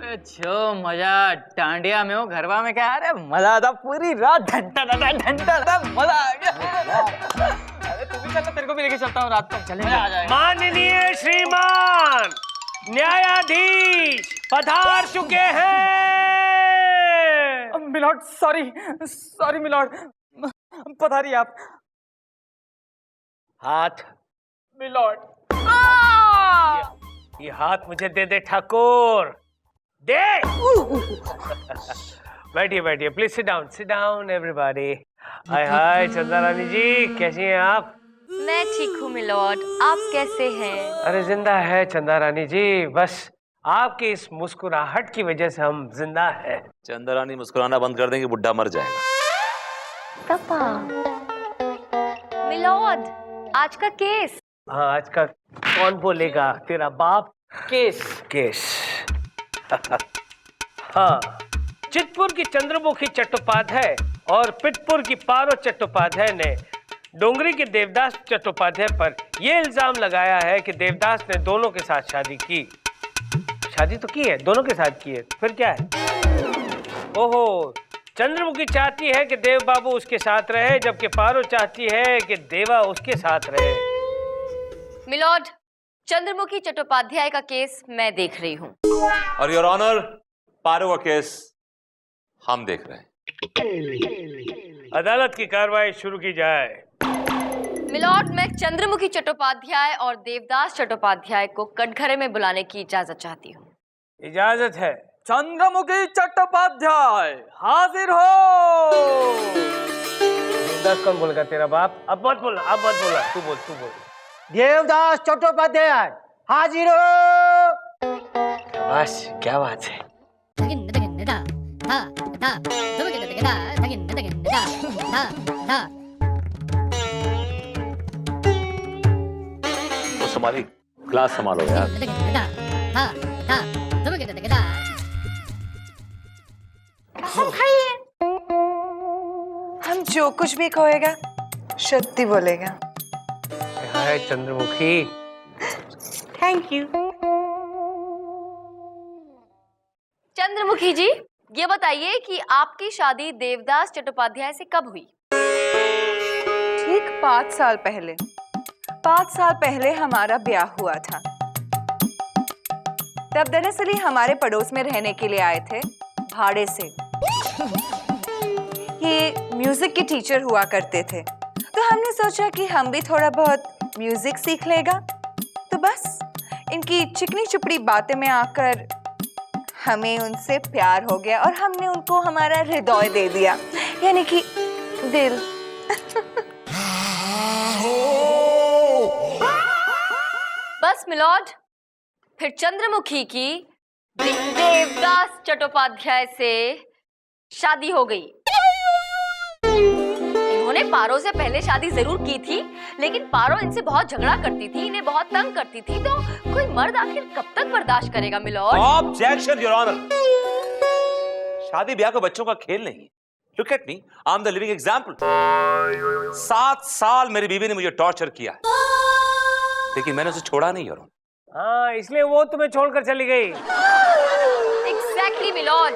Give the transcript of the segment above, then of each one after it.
जो मजा डांडिया में हो गरबा में क्या, अरे मजा था पूरी रात, घंटा था मजा आ गया। अरे तू भी चल, तेरे को भी लेके चलता हूँ रात को, चलेंगे। आ जाएगा। माननीय श्रीमान न्यायाधीश पधार चुके हैं। मिलॉर्ड सॉरी मिलॉर्ड, पधारिए आप। हाथ मिलॉर्ड। ये हाथ मुझे दे दे ठाकुर, दे। बैठिए बैठिए, प्लीज सिट डाउन एवरीबॉडी। हाय हाय चंदा रानी जी, कैसी हैं आप? मैं ठीक हूँ मिलॉर्ड, आप कैसे हैं? अरे जिंदा है चंदा रानी जी, बस आपकी इस मुस्कुराहट की वजह से हम जिंदा हैं। चंदा रानी मुस्कुराना बंद कर देंगे, बुढ़ा मर जाएगा। पापा। मिलॉर्ड, आज का केस। हाँ, आज का कौन बोलेगा, तेरा बाप। केस हाँ, चितपुर की चंद्रमुखी चट्टोपाध्याय और पिटपुर की पारो चट्टोपाध्याय ने डोंगरी के देवदास चट्टोपाध्याय पर यह इल्जाम लगाया है कि देवदास ने दोनों के साथ शादी की। शादी तो की है, दोनों के साथ की है, फिर क्या है? ओहो, चंद्रमुखी चाहती है कि देव बाबू उसके साथ रहे, जबकि पारो चाहती है कि देवा उसके साथ रहे। मिलॉर्ड, चंद्रमुखी चट्टोपाध्याय का केस मैं देख रही हूँ। और योर ऑनर, पारो का केस हम देख रहे हैं। अदालत की कार्रवाई शुरू की जाए। मिलॉर्ड, मैं चंद्रमुखी चट्टोपाध्याय और देवदास चट्टोपाध्याय को कटघरे में बुलाने की इजाजत चाहती हूँ। इजाजत है। चंद्रमुखी चट्टोपाध्याय हाजिर हो। देवदास कौन बोलेगा, तेरा बाप? अब मत बोला, तू बोल। देवदास चट्टोपाध्याय हाजिर हो। बस क्या बात है। तो संभाली, क्लास संभालो यार। हम जो कुछ भी कहेगा सत्य बोलेगा। Hi Chandramukhi. Thank you. Chandramukhi ji, ये बताइए कि आपकी शादी देवदास चट्टोपाध्याय से कब हुई? ठीक 5 साल पहले। 5 साल पहले हमारा ब्याह हुआ था। तब दरअसल ही हमारे पड़ोस में रहने के लिए आए थे भाड़े से। ये म्यूजिक के टीचर हुआ करते थे, तो हमने सोचा कि हम भी थोड़ा बहुत म्यूजिक सीख लेगा। तो बस इनकी चिकनी चुपड़ी बातें में आकर हमें उनसे प्यार हो गया और हमने उनको हमारा हृदय दे दिया, यानी कि दिल। बस मिलॉर्ड, फिर चंद्रमुखी की देवदास चट्टोपाध्याय से शादी हो गई। इन्होंने पारो से पहले शादी जरूर की थी, लेकिन पारो इनसे बहुत झगड़ा करती थी, इन्हें बहुत तंग करती थी। तो कोई मर्द आखिर कब तक बर्दाश्त करेगा मिलॉर्ड? Objection your honour. शादी ब्याह को बच्चों का खेल नहीं है। Look at me, I am the living example. 7 साल मेरी बीवी ने मुझे टॉर्चर किया है, लेकिन मैंने उसे छोड़ा नहीं योर ऑनर। हाँ, इसलिए वो तुम्हें छोड़कर चली गई। एग्जैक्टली मिलॉर्ड,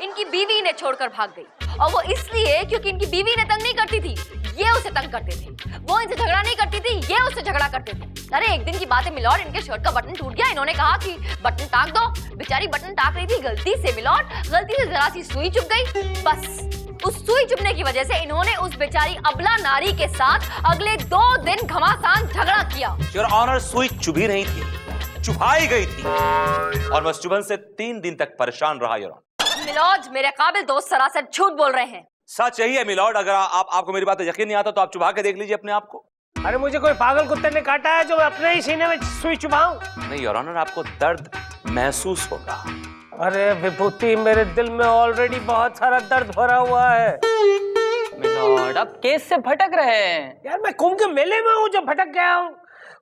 इनकी बीवी इन्हें छोड़कर भाग गई, और वो इसलिए क्योंकि इनकी बीवी इन्हें तंग नहीं करती थी, ये उसे तंग करते थे। वो इनसे झगड़ा नहीं करती थी, ये उससे झगड़ा करते थे। अरे एक दिन की बात है मिलॉर्ड, इनके शर्ट का बटन टूट गया। इन्होंने कहा कि बटन टाक दो। बेचारी बटन टाक रही थी, गलती से मिलॉर्ड, गलती से जरा सी सुई चुभ गई। बस उस सुई चुभने की वजह से इन्होंने उस बेचारी अबला नारी के साथ अगले 2 दिन घमासान झगड़ा किया। योर ऑनर, सुई चुभी नहीं थी, चुभाई गई थी, और मैं चुभन से 3 दिन तक परेशान रहा योर ऑनर। मिलॉर्ड, मेरे काबिल दोस्त सरासर झूठ बोल रहे हैं। सच यही है मिलॉर्ड। अगर आपको मेरी बात पर यकीन नहीं आता तो आप चुभा के देख लीजिए अपने आप को। अरे मुझे कोई पागल कुत्ते ने काटा है जो अपने ही सीने में सुई चुभाऊं? नहीं योर ऑनर, आपको दर्द महसूस होगा। अरे विभूति, मेरे दिल में ऑलरेडी बहुत सारा दर्द भरा हुआ है। मिलॉर्ड, आप केस से भटक रहे हैं। यार मैं कुंभ के मेले में हूँ जो भटक गया हूँ।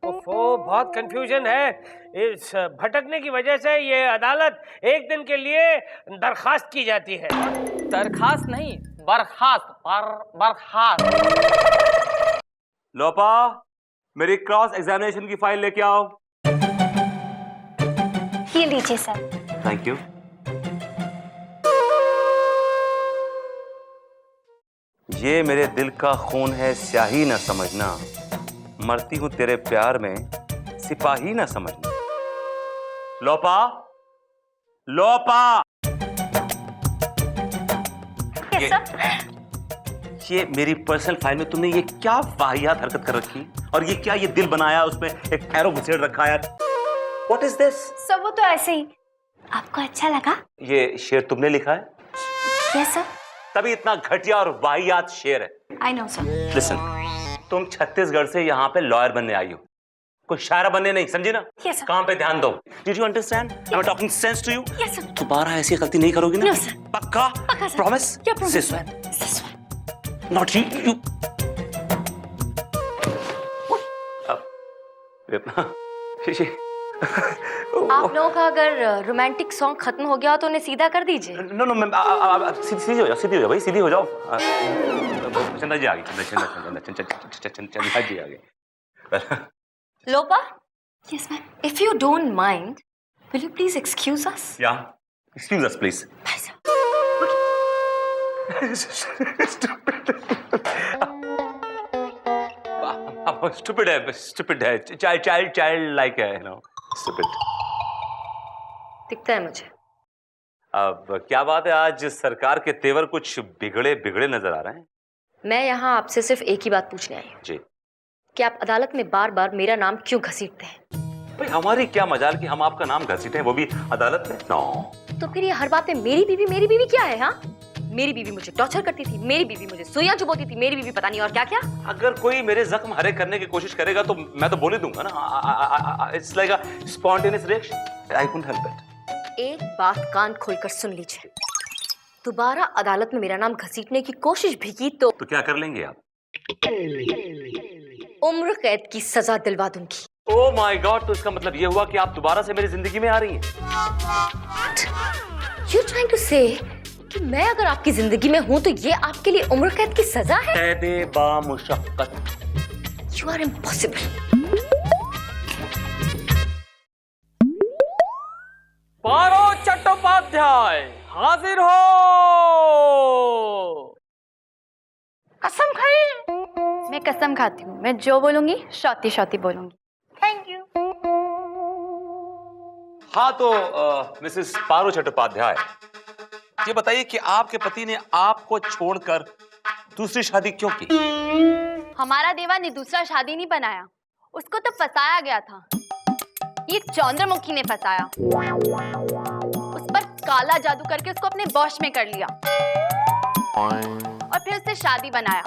ओफो, बहुत कंफ्यूजन है। इस भटकने की वजह से ये अदालत एक दिन के लिए दरखास्त की जाती है। दरखास्त नहीं, बर्खास्त। बर्खास्त। लोपा, मेरी क्रॉस एग्जामिनेशन की फाइल लेके आओ। ये लीजिए सर। Thank you. ये मेरे दिल का खून है, स्याही ना समझना, मरती हूं तेरे प्यार में, सिपाही ना समझना। लोपा, लोपा। ये मेरी पर्सनल फाइल में तुमने ये क्या वाहियात हरकत कर रखी, और ये क्या, ये दिल बनाया, उसमें एक एरो घुसेड़ रखा है। What is this? सब वो तो ऐसे ही। आपको अच्छा लगा? ये शेर तुमने लिखा है? Yes sir. तभी इतना घटिया और वाहियात शेर है। I know sir. लिसन, तुम छत्तीसगढ़ से यहाँ पे लॉयर बनने आई हो, कोई शायरा बनने नहीं, समझी ना? Yes, sir. काम पे ध्यान दो। Did you understand? Am I talking sense to you? Yes, sir. दोबारा ऐसी गलती नहीं करोगी ना? No, sir. पक्का? पक्का, sir. Promise? Yeah, promise. Say so. This one. Not you. You. आप लोगों का अगर रोमांटिक सॉन्ग खत्म हो गया तो उन्हें सीधा कर दीजिए। नो नो मैम, सीधी हो जाओ, सीधी हो जाओ भाई, सीधी हो जाओ। चंदा जी आ गई, चंदा जी आ गई। लोपा? Yes, ma'am. If you don't mind, will you please excuse us? Yeah, excuse us please. Bye, sir. Stupid है, stupid है, child like है, you know, stupid. दिखता है मुझे। अब क्या बात है, आज सरकार के तेवर कुछ बिगड़े बिगड़े नजर आ रहे हैं। मैं यहाँ आपसे सिर्फ एक ही बात पूछने आई हूँ जी। कि आप अदालत में बार बार मेरा नाम क्यों घसीटते हैं? भाई हमारी क्या मजाल कि हम आपका नाम घसीटे हैं, वो भी अदालत में? नो। तो फिर ये हर बात में मेरी बीवी क्या है? हाँ, मेरी बीवी मुझे टॉर्चर करती थी, मेरी बीवी मुझे सुइयां चुभोती थी, मेरी बीवी पता नहीं और क्या क्या। अगर कोई मेरे जख्म हरे करने की कोशिश करेगा तो मैं तो बोल ही दूंगा ना। It's like a spontaneous reaction, I couldn't help it. एक बात कान खोलकर सुन लीजिए, दोबारा अदालत में मेरा नाम घसीटने की कोशिश भी की तो क्या कर लेंगे आप? उम्र कैद की सजा दिलवा दूंगी। ओह माय गॉड, तो इसका मतलब ये हुआ कि आप दोबारा से मेरी जिंदगी में आ रही हैं? You're trying to say कि मैं अगर आपकी जिंदगी में हूं तो ये आपके लिए उम्र कैद की सजा है? कैदे बामुशक्कत। You are impossible. पारो चट्टोपाध्याय हाजिर हो। कसम खाई? मैं कसम खाती हूँ, मैं जो बोलूंगी शौती शौती बोलूंगी। Thank you. हाँ तो मिसेस पारो चट्टोपाध्याय, ये बताइए कि आपके पति ने आपको छोड़कर दूसरी शादी क्यों की? हमारा देवा ने दूसरा शादी नहीं बनाया, उसको तो फंसाया गया था। ये चंद्रमुखी ने फंसाया, उस पर काला जादू करके उसको अपने वश में कर लिया और फिर उससे शादी बनाया।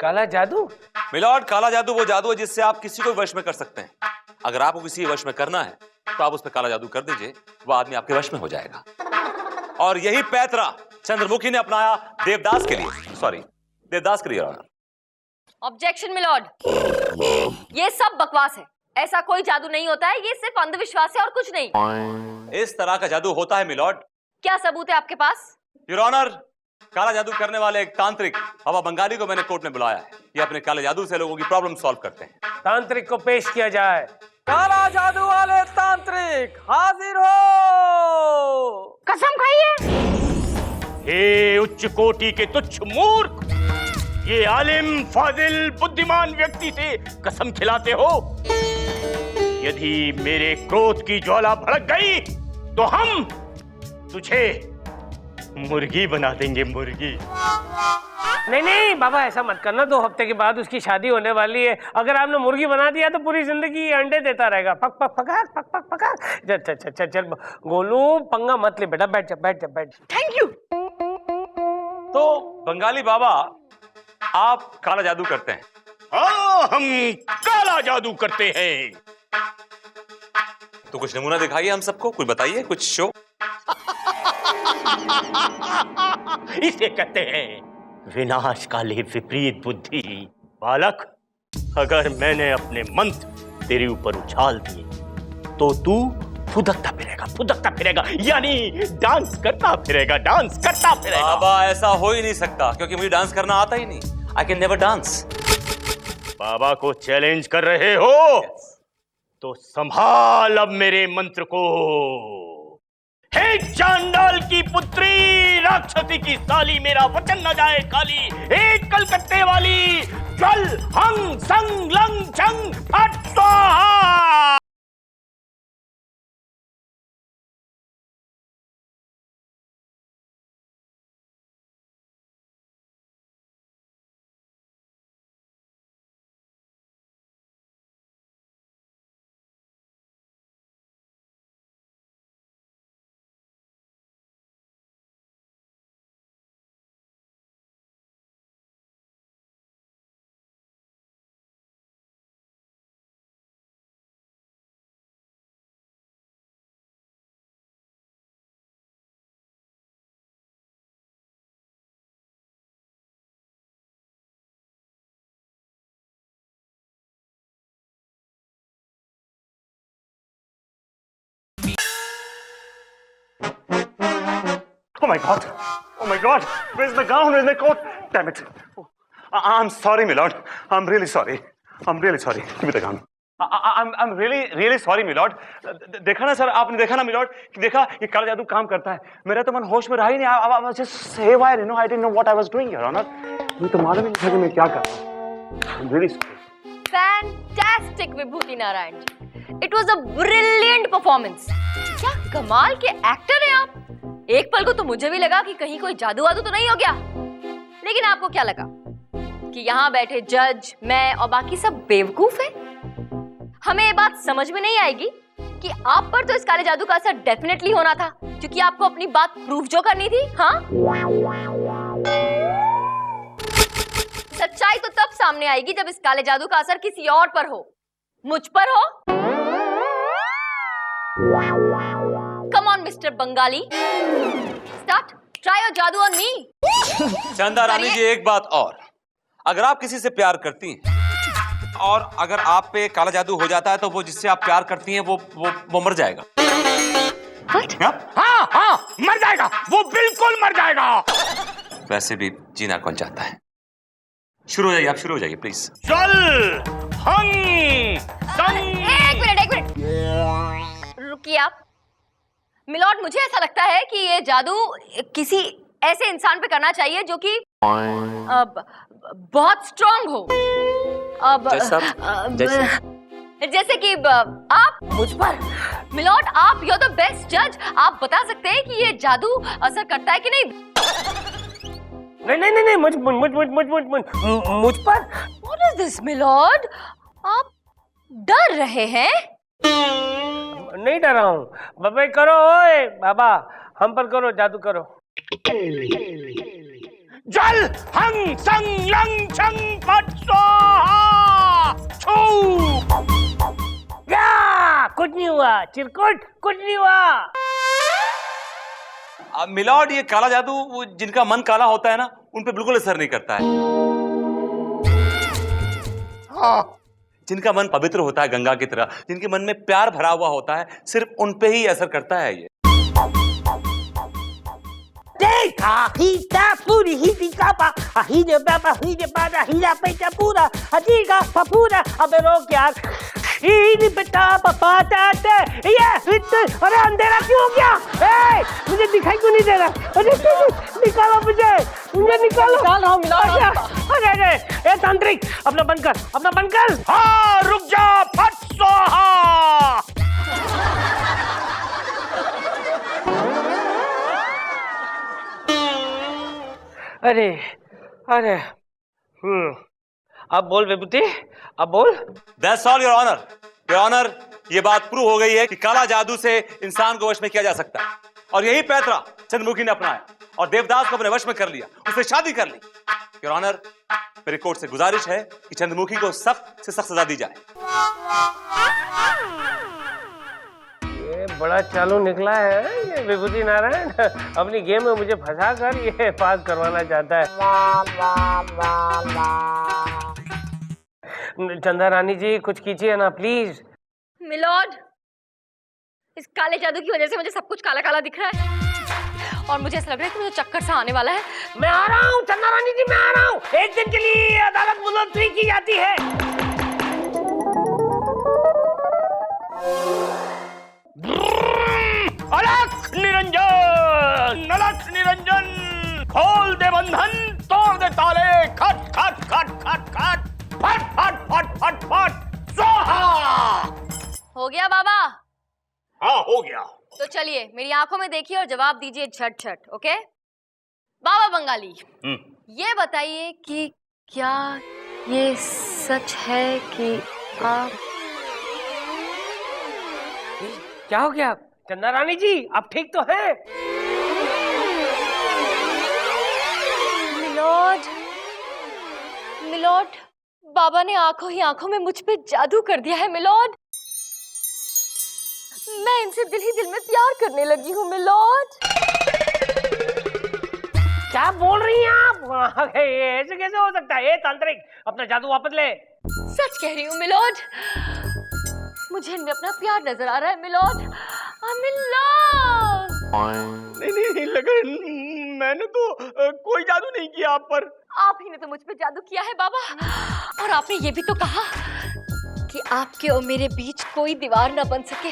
काला जादू? मिलॉर्ड, काला जादू वो जादू है जिससे आप किसी को वश में कर सकते हैं। अगर आपको किसी वश में करना है तो आप उस पर काला जादू कर दीजिए, वो आदमी आपके वश में हो जाएगा। और यही पैतरा चंद्रमुखी ने अपनाया देवदास के लिए, सॉरी देवदास के लिए। ऑब्जेक्शन मिलॉर्ड, ये सब बकवास है, ऐसा कोई जादू नहीं होता है, ये सिर्फ अंधविश्वास है और कुछ नहीं। इस तरह का जादू होता है मिलॉर्ड। क्या सबूत है आपके पास? योर ऑनर, काला जादू करने वाले एक तांत्रिक बाबा बंगाली को मैंने कोर्ट में बुलाया है। ये अपने काले जादू से लोगों की प्रॉब्लम सॉल्व करते हैं। तांत्रिक को पेश किया जाए। काला जादू वाले तांत्रिक हाजिर हो। कसम खाइए। हे उच्च कोटि के तुच्छ मूर्ख, ये आलिम फाजिल बुद्धिमान व्यक्ति से कसम खिलाते हो? यदि मेरे क्रोध की ज्वाला भड़क गई तो हम तुझे मुर्गी बना देंगे, मुर्गी। नहीं नहीं बाबा, ऐसा मत करना, 2 हफ्ते के बाद उसकी शादी होने वाली है। अगर आपने मुर्गी बना दिया तो पूरी जिंदगी अंडे देता रहेगा। पक पक पकाक, पक पक पकाक। चल चल चल चल चल गोलू, पंगा मत ले बेटा, बैठ जा बैठ जा बैठ जा। Thank you. तो बंगाली बाबा, आप काला जादू करते हैं? हाँ, हम काला जादू करते हैं। तो कुछ नमूना दिखाइए हम सबको, कुछ बताइए, कुछ शो। इसे कहते हैं विनाशकाले विपरीत बुद्धि। बालक, अगर मैंने अपने मंत्र तेरे ऊपर उछाल दिए तो तू फुदकता फिरेगा, यानी डांस करता फिरेगा। बाबा, ऐसा हो ही नहीं सकता क्योंकि मुझे डांस करना आता ही नहीं। I can never dance. बाबा को चैलेंज कर रहे हो? तो संभाल अब मेरे मंत्र को। हे चांडाल की पुत्री, राक्षसी की साली, मेरा वचन न जाए खाली। हे कलकत्ते वाली, ज्वल हंग संग लंग छंग फट स्वाहा। Oh my God! Oh my God! Where's the gown? Where's the coat? Damn it! I'm sorry, my lord. I'm really sorry. I'm really sorry. Give me the gown. I'm really sorry, my lord. देखा ना sir, आपने देखा ना, my lord, कि देखा ये काला जादू काम करता है। मेरा तो मन होश में रहा ही नहीं। I was just haywire, you know. I didn't know what I was doing, Your Honor. मुझे तो मालूम ही नहीं था कि मैं क्या कर रहा हूँ। I'm really sorry. Fantastic, Vibhuti Narayan ji. It was a brilliant performance. क्या कमाल के एक्टर हैं आप। एक पल को तो मुझे भी लगा कि कहीं कोई जादू वादू तो नहीं हो गया, लेकिन आपको क्या लगा कि यहाँ बैठे जज, मैं और बाकी सब बेवकूफ हैं? हमें ये बात समझ में नहीं आएगी कि आप पर तो इस काले जादू का असर डेफिनेटली होना था, क्योंकि आपको अपनी बात प्रूफ जो करनी थी। हाँ, सच्चाई तो तब सामने आएगी जब इस काले जादू का असर किसी और पर हो, मुझ पर हो। Come on, Mr. Bengali, start, try your जादू on me. चंदा रानी जी, एक बात और, अगर आप किसी से प्यार करती हैं और अगर आप पे काला जादू हो जाता है तो वो जिससे आप प्यार करती हैं वो मर जाएगा। What? हाँ, मर जाएगा, वो बिल्कुल मर जाएगा। वैसे भी जीना कौन चाहता है। शुरू हो जाइए, आप शुरू हो जाइए प्लीज। चल हंग संग। एक मिनट रुकिए आप। मिलॉर्ड, मुझे ऐसा लगता है कि ये जादू किसी ऐसे इंसान पे करना चाहिए जो कि बहुत स्ट्रांग हो। जैसे कि आप मुझ पर। मिलॉर्ड, आप यू आर द बेस्ट जज, आप बता सकते हैं कि ये जादू असर करता है कि नहीं। नहीं, मुझ पर। What is this, milord? आप डर रहे हैं? नहीं डरा हूँ। बाबा करो, ओए बाबा, हम पर करो, जादू करो। जल हंग संग लंग छंग फट स्वाहा। छू। या कुछ नहीं हुआ, चिरकुट कुछ नहीं हुआ। मिलॉर्ड, ये काला जादू वो जिनका मन काला होता है ना, उन पे बिल्कुल असर नहीं करता है। हाँ। जिनका मन पवित्र होता है गंगा की तरह, जिनके मन में प्यार भरा हुआ होता है, सिर्फ उन पे ही असर करता है ये। देखा हीटा पूरी ही कापा हीरे बाबा हीरे बाबा हीरा पैसा पूरा हजीगा फपूरा। अबे रोक यार, हीरे बेटा पापा ताते ये अरे अंधेरा क्यों हो गया? ए मुझे दिखाई क्यों नहीं दे रहा? अरे निकालो मुझे निकालो। निकाल रहा हूँ मिलॉर्ड। अरे ए तांत्रिक, अपना बंद कर। हाँ, रुक जा, फट स्वाहा। अरे अब बोल विभूति, अब बोल। That's all, Your Honor. Your Honor, ये बात प्रूव हो गई है कि काला जादू से इंसान को वश में किया जा सकता है, और यही पैतरा चंद्रमुखी ने अपनाया और देवदास को अपने वश में कर लिया, उससे शादी कर ली। Your Honor, मेरी कोर्ट से गुजारिश है कि चंद्रमुखी को सख्त से सख्त सजा दी जाए। ये बड़ा चालू निकला है ये विभूति नारायण, अपनी गेम में मुझे फंसा कर ये पास करवाना चाहता है। चंदा रानी जी, कुछ कीजिए ना प्लीज। मिलॉर्ड, इस काले जादू की वजह से मुझे सब कुछ काला काला दिख रहा है और मुझे ऐसा लग रहा है कि मुझे चक्कर सा आने वाला है। मैं आ रहा हूँ चंदा रानी जी, मैं आ रहा हूँ। एक दिन के लिए अदालत मुलतवी की जाती है। अलग निरंजन, नलख निरंजन, खोल दे बंधन, तोड़ दे ताले, खट खट खट खट खट, फट फट फट फट फट, स्वाहा। हो गया बाबा? हाँ हो गया। तो चलिए मेरी आंखों में देखिए और जवाब दीजिए झट झट, ओके? बाबा बंगाली, ये बताइए कि क्या ये सच है कि आप क्या हो गया चंदा रानी जी, आप ठीक तो हैं? मिलोड, मिलोड, बाबा ने आंखों ही आंखों में मुझ पे जादू कर दिया है मिलोड। मैं इनसे दिल ही दिल में प्यार करने लगी हूँ मिलोड। क्या बोल रही हैं आप? ये ऐसे कैसे हो सकता है? तांत्रिक, अपना जादू वापस ले। सच कह रही हूँ मिलोड, मुझे इनमें अपना प्यार नजर आ रहा है मिलोड। मिलोड, नहीं नहीं नहीं, लगन मैंने तो कोई जादू नहीं किया आप पर। आप ही ने तो मुझ पे जादू किया है बाबा। और आपने ये भी तो कहा कि आपके और मेरे बीच कोई दीवार ना बन सके।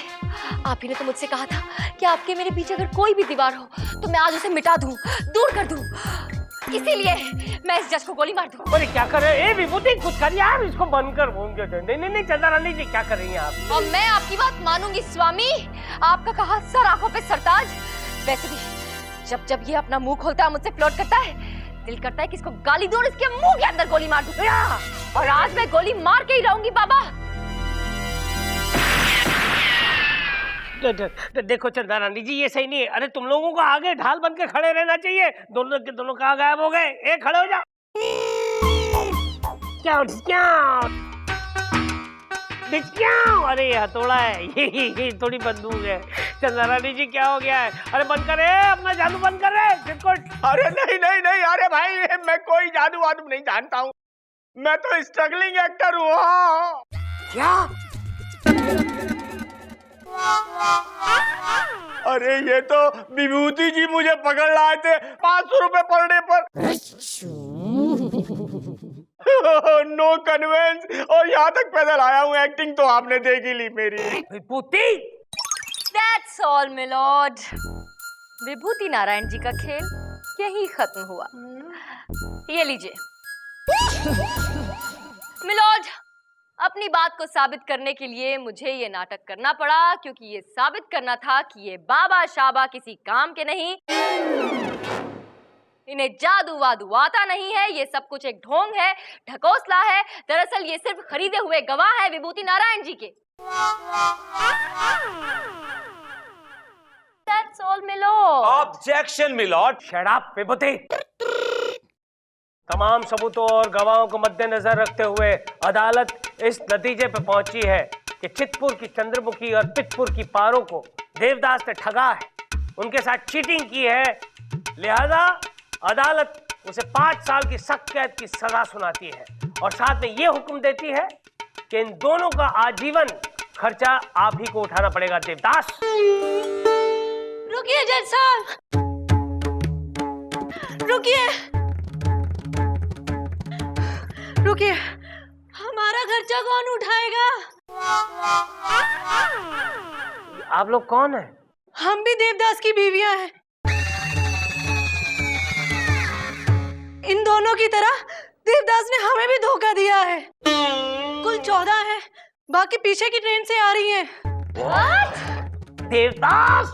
आप ही ने तो मुझसे कहा था कि आपके मेरे बीच अगर कोई भी दीवार हो तो मैं आज उसे मिटा दूं, दूर कर दूं। इसीलिए मैं इस जज को गोली मार दूं। अरे क्या कर रहे हैं? विभूति कुछ करिए आप, इसको बंद कर। नहीं नहीं नहीं चंदा रानी जी, क्या कर रही हैं आप? और मैं आपकी बात मानूंगी स्वामी। आपका कहा सर आंखों पे सरताज। वैसे भी जब जब ये अपना मुंह खोलता है, मुझसे फ्लर्ट करता है, दिल करता है कि इसको गाली दूं और इसके मुंह के अंदर गोली मार दूं। और आज मैं गोली मार के ही रहूंगी बाबा। देखो चंदा रानी जी, ये सही नहीं है। अरे तुम लोगों को आगे ढाल बन के खड़े रहना चाहिए। दोनों के दोनों कहाँ गायब हो गए? एक खड़े हो जाओ। क्या? अरे ये हथौड़ा है, ये थोड़ी बंदूक है। चंदा रानी जी क्या हो गया है? अरे बंद करे, अपना जादू बंद करे। अरे नहीं नहीं नहीं, अरे भाई मैं कोई जादू वादू नहीं जानता हूँ। मैं तो स्ट्रगलिंग एक्टर हूँ। क्या? अरे ये तो विभूति जी मुझे पकड़ लाए थे 500 रुपए पर डे पर। नो कन्वेंस, और यहाँ तक पैदल आया हूँ। एक्टिंग तो आपने देख ही ली मेरी। विभूति, That's all, मिलोड। विभूति नारायण जी का खेल यही खत्म हुआ। ये लीजिए मिलोड, अपनी बात को साबित करने के लिए मुझे ये नाटक करना पड़ा, क्योंकि ये साबित करना था कि ये बाबा शाबा किसी काम के नहीं, इन्हें जादू वादू आता नहीं है। ये सब कुछ एक ढोंग है, ढकोसला है। दरअसल ये सिर्फ खरीदे हुए गवाह है विभूति नारायण जी के। That's all, milord. Objection milord. Shut up Vibhuti. तमाम सबूतों और गवाहों को मद्देनजर रखते हुए अदालत इस नतीजे पर पहुंची है कि चितपुर की चंद्रमुखी और पितपुर की पारों को देवदास ने ठगा है, उनके साथ चीटिंग की है। लिहाजा अदालत उसे 5 साल की सख्त कैद की सजा सुनाती है और साथ में यह हुक्म देती है कि इन दोनों का आजीवन खर्चा आप ही को उठाना पड़ेगा। देवदास, रुकिए जज साहब, रुकिए रुकिए, हमारा खर्चा कौन उठाएगा? आप लोग कौन हैं? हम भी देवदास की बीवियां हैं। इन दोनों की तरह देवदास ने हमें भी धोखा दिया है। कुल 14 है, बाकी पीछे की ट्रेन से आ रही हैं। देवदास,